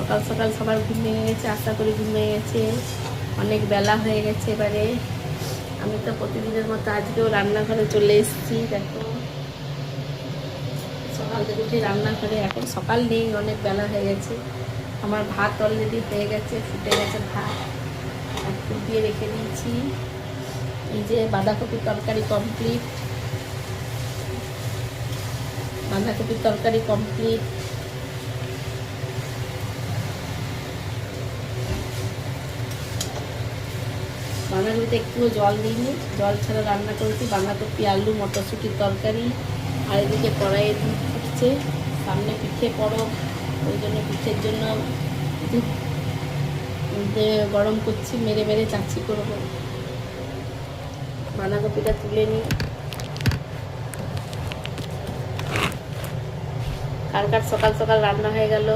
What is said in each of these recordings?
সকাল সকাল সবার ঘুম ভেঙে গেছে, আশা করি ঘুম ভেঙে গেছে, অনেক বেলা হয়ে গেছে। এবারে আমি তো প্রতিদিনের মতো আজকেও রান্নাঘরে চলে এসেছি। দেখো সকাল থেকে উঠে রান্নাঘরে, এখন সকাল নেই, অনেক বেলা হয়ে গেছে। আমার ভাত অলরেডি হয়ে গেছে, ফুটে গেছে ভাত, ফুট দিয়ে রেখে দিয়েছি। এই যে বাঁধাকপির তরকারি কমপ্লিট, বাঁধাকপির তরকারি কমপ্লিট। বাঁধাকপিতে একটুও জল দিইনি, জল ছাড়া রান্না করেছি। বাঁধাকপি আলু মটরশুঁটির তরকারি। আর এদিকে কড়াইয়ে দুধ ফুটছে, সামনে পিঠে পরব, ওই জন্য পিঠের জন্য দুধ গরম করছি, মেরে মেরে চাচ্ছি করব। বাঁধাকপিটা তুলে নিই। কার কার সকাল সকাল রান্না হয়ে গেল।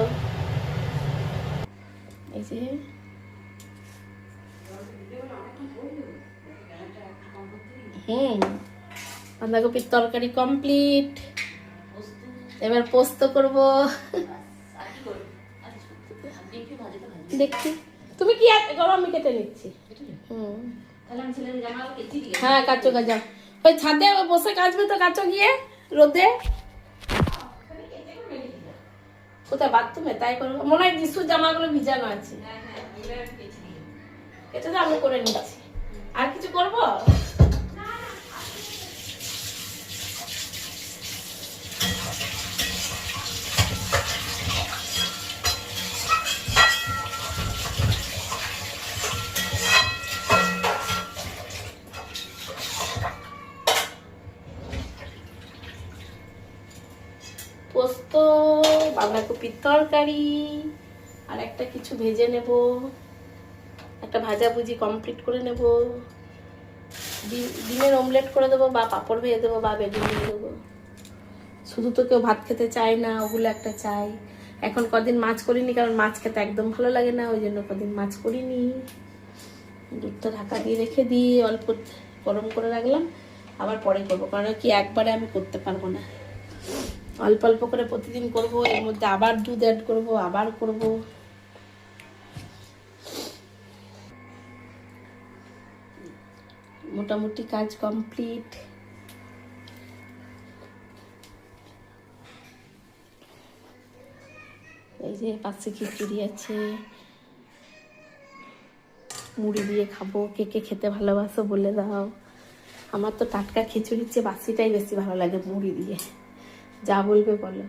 এই যে বাঁধাকপির তরকারি কমপ্লিট। এবার পোস্ত করব। দেখছি তুমি কি গরম, আমি কেটে নিচ্ছি। হ্যাঁ কাচো কাজা, ওই ছাদে বসে কাচবে তো, কাচো গিয়ে রোদে। কোথায় বাথরুমে? তাই করবো মনে হয়। যিশুর জামাগুলো ভিজানো আছে, এটা তো আমি করে নিচ্ছি। আর কিছু করবো? পোস্ত, বাঁধাকপির তরকারি, আর একটা কিছু ভেজে নেব, একটা ভাজাভুজি কমপ্লিট করে নেব। ডিমের অমলেট করে দেবো, বা পাঁপড় ভেজে দেবো, বা বেগুন দিয়ে দেবো। শুধু তো কেউ ভাত খেতে চায় না, ওগুলো একটা চাই। এখন কদিন মাছ করিনি, কারণ মাছ খেতে একদম ভালো লাগে না, ওই জন্য কদিন মাছ করিনি। দুধটা ঢাকা দিয়ে রেখে দিই, অল্প গরম করে রাখলাম, আবার পরে করবো, কারণ কি একবারে আমি করতে পারবো না। অল্প অল্প করে প্রতিদিন করব, এর মধ্যে আবার দুধ অ্যাড করব, আবার করব। মোটামুটি কাজ কমপ্লিট। এই যে পাশে খিচুড়ি আছে, মুড়ি দিয়ে খাবো। কে কে খেতে ভালোবাসো বলে দাও। আমার তো টাটকা খিচুড়ির চেয়ে বাসিটাই বেশি ভালো লাগে মুড়ি দিয়ে। যা বলবে বলো।